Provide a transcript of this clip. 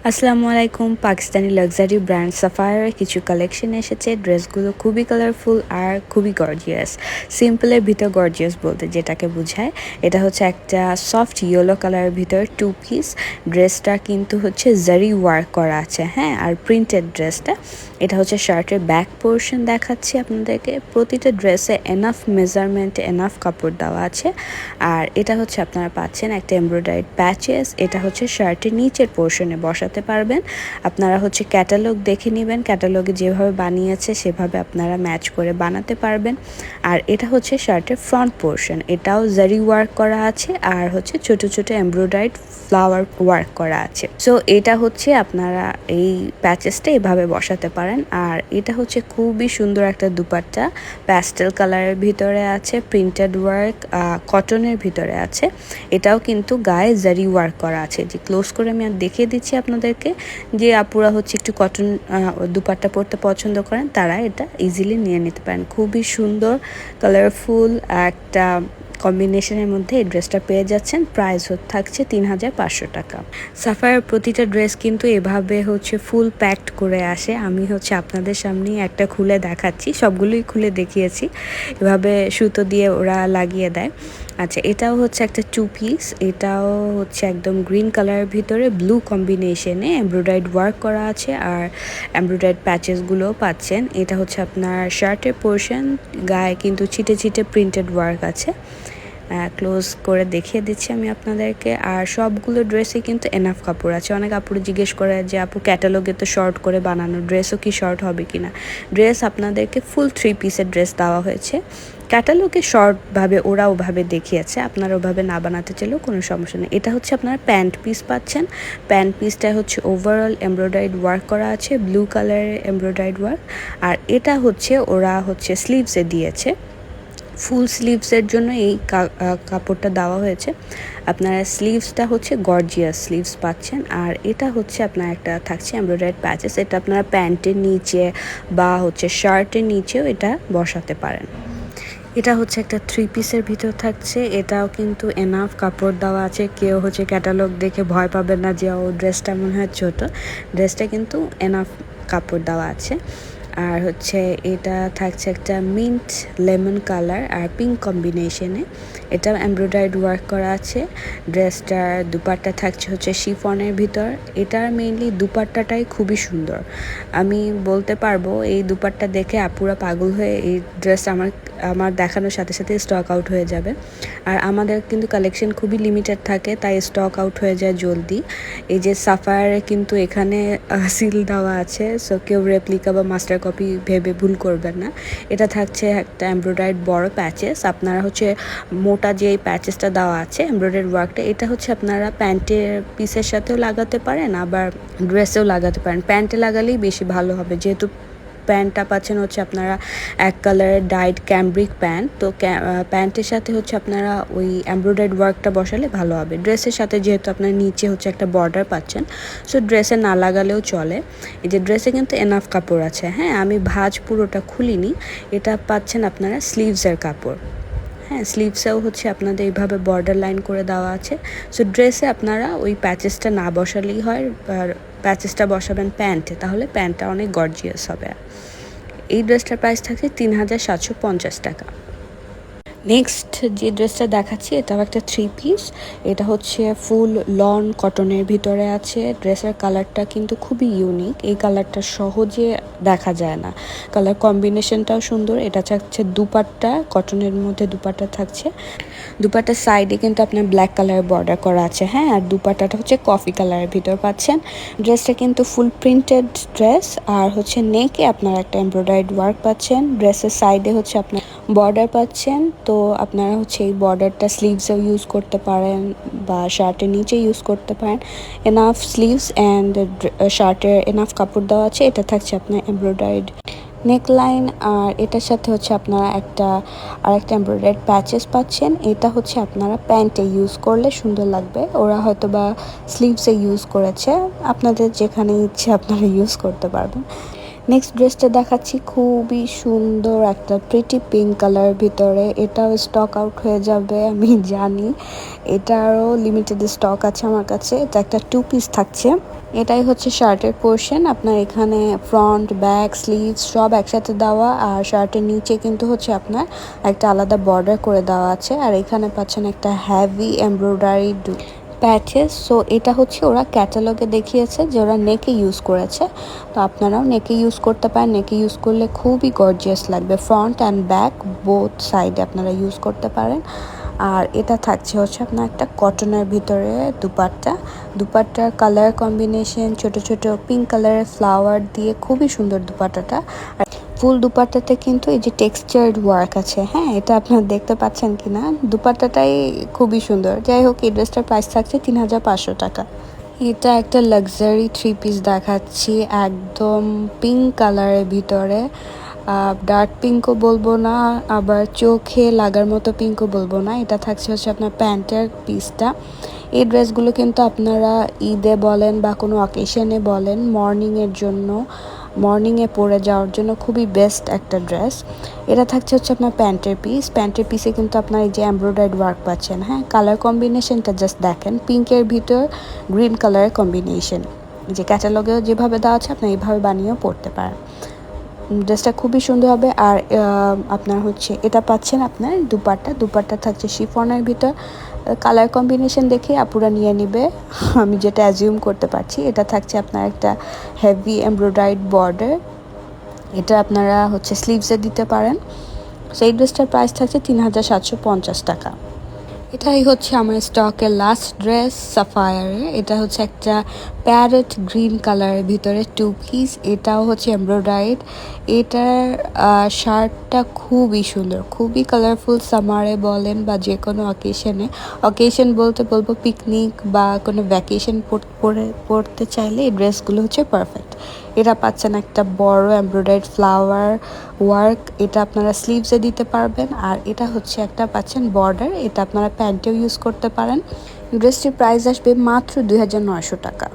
আসসালামু আলাইকুম। Pakistani luxury brand সাফায়ারের কিছু কালেকশন এসেছে। ড্রেসগুলো খুবই কালারফুল আর খুবই গর্জিয়াস। সিম্পলের ভিতর গর্জিয়াস বলতে যেটাকে বোঝায়, এটা হচ্ছে একটা সফট ইয়েলো কালারের ভিতর টু পিস। ড্রেসটা কিন্তু হচ্ছে জারি ওয়ার্ক করা আছে, হ্যাঁ, আর প্রিন্টেড ড্রেসটা। এটা হচ্ছে শার্টের ব্যাক পোর্শন দেখাচ্ছি আপনাদেরকে। প্রতিটা ড্রেসে এনাফ মেজারমেন্ট, এনাফ কাপড় দেওয়া আছে। আর এটা হচ্ছে আপনারা পাচ্ছেন একটা এমব্রয়ডারিড প্যাচেস। এটা হচ্ছে শার্টের নিচের পোর্শনে বসাতে পারবেন। আপনারা হচ্ছে ক্যাটালগ দেখে নেবেন, ক্যাটালগে যেভাবে বানিয়েছে সেভাবে আপনারা ম্যাচ করে বানাতে পারবেন। আর এটা হচ্ছে শার্টের ফ্রন্ট পোর্শন, এটাও জারি ওয়ার্ক করা আছে আর হচ্ছে ছোট ছোট এমব্রয়ডারিড ফ্লাওয়ার ওয়ার্ক করা আছে। সো এটা হচ্ছে আপনারা এই প্যাচেসটা এভাবে বসাতে পারেন। আর এটা হচ্ছে খুবই সুন্দর একটা দুপাট্টা, প্যাস্টেল কালারের ভিতরে আছে, প্রিন্টেড ওয়ার্ক কটনের ভিতরে আছে। এটাও কিন্তু গায়ে জারি ওয়ার্ক করা আছে। যে ক্লোজ করে আমি আর দেখিয়ে দিচ্ছি আপনাদেরকে, যে আপুরা হচ্ছে একটু কটন দুপাট্টা পরতে পছন্দ করেন তারা এটা ইজিলি নিয়ে নিতে পারেন। খুবই সুন্দর কালারফুল একটা কম্বিনেশনের মধ্যে এই ড্রেসটা পেয়ে যাচ্ছেন। প্রাইস থাকছে ৩৫০০ টাকা। সাফায়ার প্রতিটা ড্রেস কিন্তু এভাবে হচ্ছে ফুল প্যাকড করে আসে। আমি হচ্ছে আপনাদের সামনেই একটা খুলে দেখাচ্ছি, সবগুলোই খুলে দেখিয়েছি। এভাবে সুতো দিয়ে ওরা লাগিয়ে দেয়। আচ্ছা, এটাও হচ্ছে একটা টু পিস। এটাও হচ্ছে একদম গ্রিন কালারের ভিতরে ব্লু কম্বিনেশনে এমব্রয়ডারিড ওয়ার্ক করা আছে আর এমব্রয়ডারিড প্যাচেসগুলোও পাচ্ছেন। এটা হচ্ছে আপনার শার্টের পোর্শন, গায়ে কিন্তু ছিটে ছিটে প্রিন্টেড ওয়ার্ক আছে। ক্লোজ করে দেখিয়ে দিচ্ছি আমি আপনাদেরকে। আর সবগুলো ড্রেসে কিন্তু এনাফ কাপড় আছে। অনেক আপুরে জিজ্ঞেস করে যে আপু ক্যাটালগে তো শর্ট করে বানানো, ড্রেসও কি শর্ট হবে কিনা। ড্রেস আপনাদেরকে ফুল 3 পিসের ড্রেস দেওয়া হয়েছে। ক্যাটালগে শর্টভাবে ওরা ওভাবে দেখিয়েছে, আপনারা ওভাবে না বানাতে চাইলেও কোনো সমস্যা নেই। এটা হচ্ছে আপনারা প্যান্ট পিস পাচ্ছেন। প্যান্ট পিসটা হচ্ছে ওভারঅল এমব্রয়ডারিড ওয়ার্ক করা আছে, ব্লু কালারের এমব্রয়ডারিড ওয়ার্ক। আর এটা হচ্ছে ওরা হচ্ছে স্লিভসে দিয়েছে, ফুল স্লিভসের জন্য এই কাপড়টা দেওয়া হয়েছে। আপনারা স্লিভসটা হচ্ছে গর্জিয়াস স্লিভস পাচ্ছেন। আর এটা হচ্ছে আপনার একটা থাকছে এমব্রয়ডারিড প্যাচেস। এটা আপনারা প্যান্টের নিচে বা হচ্ছে শার্টের নিচেও এটা বসাতে পারেন। এটা হচ্ছে একটা 3 পিসের ভিতর থাকছে। এটাও কিন্তু এনাফ কাপড় দেওয়া আছে। কেউ হচ্ছে ক্যাটালগ দেখে ভয় পাবেন না যে ও ড্রেসটা মনে হয় ছোট। ড্রেসটা কিন্তু এনাফ কাপড় দেওয়া আছে। আর হচ্ছে এটা থাকছে একটা মিন্ট লেমন কালার আর পিঙ্ক কম্বিনেশনে। এটা এমব্রয়ডারিড ওয়ার্ক করা আছে। ড্রেসটার দুপাট্টা থাকছে হচ্ছে শিফনের ভিতর। এটার মেইনলি দুপাট্টাটাই খুবই সুন্দর। আমি বলতে পারবো এই দুপাট্টা দেখে আপুরা পাগল হয়ে এই ড্রেস আমার দেখানোর সাথে সাথে স্টক আউট হয়ে যাবে। আর আমাদের কিন্তু কালেকশন খুবই লিমিটেড থাকে, তাই স্টক আউট হয়ে যায় জলদি। এই যে সাফায়ারে কিন্তু এখানে সিল দেওয়া আছে, সো কেউ রেপ্লিকা বা মাস্টার কপি ভেবে ভুল করবেন না। এটা থাকছে একটা এমব্রয়ডারিড বড় প্যাচেস। আপনারা হচ্ছে মোটা যে প্যাচেসটা দেওয়া আছে এমব্রয়ডারিড ওয়ার্কটা, এটা হচ্ছে আপনারা প্যান্টের পিসের সাথেও লাগাতে পারেন, আবার ড্রেসেও লাগাতে পারেন। প্যান্টে লাগালেই বেশি ভালো হবে, যেহেতু প্যান্টটা পাচ্ছেন হচ্ছে আপনারা এক কালারের ডাইড ক্যামব্রিক প্যান্ট। তো প্যান্টের সাথে হচ্ছে আপনারা ওই এমব্রয়ডারিড ওয়ার্কটা বসালে ভালো হবে। ড্রেসের সাথে যেহেতু আপনার নিচে হচ্ছে একটা বর্ডার পাচ্ছেন, সো ড্রেসে না লাগালেও চলে। এই যে ড্রেসে কিন্তু এনাফ কাপড় আছে, হ্যাঁ, আমি ভাঁজ পুরোটা খুলিনি। এটা পাচ্ছেন আপনারা স্লিভসের কাপড়, হ্যাঁ, স্লিভসেও হচ্ছে আপনাদের এইভাবে বর্ডার লাইন করে দেওয়া আছে। সো ড্রেসে আপনারা ওই প্যাচেসটা না বসালেই হয়, আর প্যাচেসটা বসাবেন প্যান্টে, তাহলে প্যান্টটা অনেক গর্জিয়াস হবে। এই ড্রেসটার প্রাইস থাকে ৩৭৫০ টাকা। নেক্সট যে ড্রেসটা দেখাচ্ছি এটাও একটা 3 পিস। এটা হচ্ছে ফুল লন কটনের ভিতরে আছে। ড্রেসের কালারটা কিন্তু খুবই ইউনিক, এই কালারটা সহজে দেখা যায় না। কালার কম্বিনেশনটাও সুন্দর। এটা থাকছে দুপাট্টা, কটনের মধ্যে দুপাট্টা থাকছে। দুপাট্টার সাইডে কিন্তু আপনার ব্ল্যাক কালারের বর্ডার করা আছে, হ্যাঁ, আর দুপাট্টাটা হচ্ছে কফি কালারের ভিতর পাচ্ছেন। ড্রেসটা কিন্তু ফুল প্রিন্টেড ড্রেস। আর হচ্ছে নেকে আপনারা একটা এমব্রয়ডারিড ওয়ার্ক পাচ্ছেন। ড্রেসের সাইডে হচ্ছে আপনার বর্ডার পাচ্ছেন। তো আপনারা হচ্ছে এই বর্ডারটা স্লিভসেও ইউজ করতে পারেন বা শার্টের নিচে ইউজ করতে পারেন। এনাফ স্লিভস অ্যান্ড শার্টের এনাফ কাপড় দেওয়া আছে। এটা থাকছে আপনার এমব্রয়ডারিড নেকলাইন। আর এটার সাথে হচ্ছে আপনারা আরেকটা এমব্রয়ডারিড প্যাচেস পাচ্ছেন। এটা হচ্ছে আপনারা প্যান্টে ইউজ করলে সুন্দর লাগবে। ওরা হয়তো বা স্লিভসে ইউজ করেছে, আপনাদের যেখানে ইচ্ছে আপনারা ইউজ করতে পারবেন। নেক্সট ড্রেসটা দেখাচ্ছি, খুবই সুন্দর একটা প্রিটি পিঙ্ক কালার ভিতরে। এটাও স্টক আউট হয়ে যাবে আমি জানি, এটারও লিমিটেড স্টক আছে আমার কাছে। এটা একটা 2 পিস থাকছে। এটাই হচ্ছে শার্টের পোর্শন। আপনার এখানে ফ্রন্ট, ব্যাক, স্লিভস সব একসাথে দেওয়া, আর শার্টের নিচে কিন্তু হচ্ছে আপনার একটা আলাদা বর্ডার করে দেওয়া আছে। আর এখানে পাচ্ছেন একটা হ্যাভি এমব্রয়ডারি প্যাচেস। সো এটা হচ্ছে ওরা ক্যাটালগে দেখিয়েছে যে ওরা নেকে ইউজ করেছে, তো আপনারাও নেকে ইউজ করতে পারেন। নেকে ইউজ করলে খুবই গর্জিয়াস লাগবে, ফ্রন্ট অ্যান্ড ব্যাক বোথ সাইডে আপনারা ইউজ করতে পারেন। আর এটা থাকছে হচ্ছে আপনার একটা কটনের ভিতরে দুপাট্টার কালার কম্বিনেশন ছোট ছোট পিঙ্ক কালারের ফ্লাওয়ার দিয়ে খুবই সুন্দর দুপাট্টাটা। আর ফুল দুপাট্টাতে কিন্তু এই যে টেক্সচার্ড ওয়ার্ক আছে, হ্যাঁ এটা আপনারা দেখতে পাচ্ছেন কিনা, দুপাট্টাটাই খুবই সুন্দর। যাই হোক, এই ড্রেসটার প্রাইস থাকছে ৩,৫০০ টাকা। এটা একটা লাক্সারি 3 পিস দেখাচ্ছি, একদম পিঙ্ক কালারের ভিতরে। ডার্ক পিঙ্কও বলবো না, আবার চোখে লাগার মতো পিঙ্কও বলবো না। এটা থাকছে হচ্ছে আপনার প্যান্টের পিসটা। এই ড্রেসগুলো কিন্তু আপনারা ঈদে বলেন বা কোনো অকেশনে বলেন, মর্নিংয়ে পরে যাওয়ার জন্য খুবই বেস্ট একটা ড্রেস। এটা থাকছে হচ্ছে আপনার প্যান্টের পিসে কিন্তু আপনার এই যে এমব্রয়ডারি ওয়ার্ক পাচ্ছেন, হ্যাঁ কালার কম্বিনেশনটা জাস্ট দেখেন, পিঙ্কের ভিতর গ্রিন কালারের কম্বিনেশন। যে ক্যাটালগেও যেভাবে দেওয়া আছে আপনি এইভাবে বানিয়েও পরতে পারেন। ড্রেসটা খুবই সুন্দর হবে। আর আপনার হচ্ছে এটা পাচ্ছেন আপনার দুপাট্টা থাকছে শিফনের ভিতর। কালার কম্বিনেশন দেখে আপুরা নিয়ে নিবে, আমি যেটা অ্যাজিউম করতে পারছি। এটা থাকছে আপনার একটা হেভি এমব্রয়ডারিড বর্ডার, এটা আপনারা হচ্ছে স্লিভসে দিতে পারেন। সেই ড্রেসটার প্রাইস থাকছে ৩,৭৫০ টাকা। এটাই হচ্ছে আমার স্টকের লাস্ট ড্রেস সাফায়ারে। এটা হচ্ছে একটা প্যারেট গ্রিন কালারের ভিতরে 2 পিস, এটাও হচ্ছে এমব্রয়ডারিড। এটার শার্টটা খুবই সুন্দর, খুবই কালারফুল। সামারে বলেন বা যে কোনো অকেশন বলতে বলবো পিকনিক বা কোনো ভ্যাকেশন পড়তে চাইলে এই ড্রেসগুলো হচ্ছে পারফেক্ট। এটা পাচ্ছেন একটা বড় এমব্রয়ডারিড ফ্লাওয়ার ওয়ার্ক, এটা আপনারা স্লিভসে দিতে পারবেন। আর এটা হচ্ছে একটা পাচ্ছেন বর্ডার, এটা আপনারা প্যান্টেও ইউজ করতে পারেন। ড্রেসটির প্রাইস আসবে মাত্র ২,৯০০ টাকা।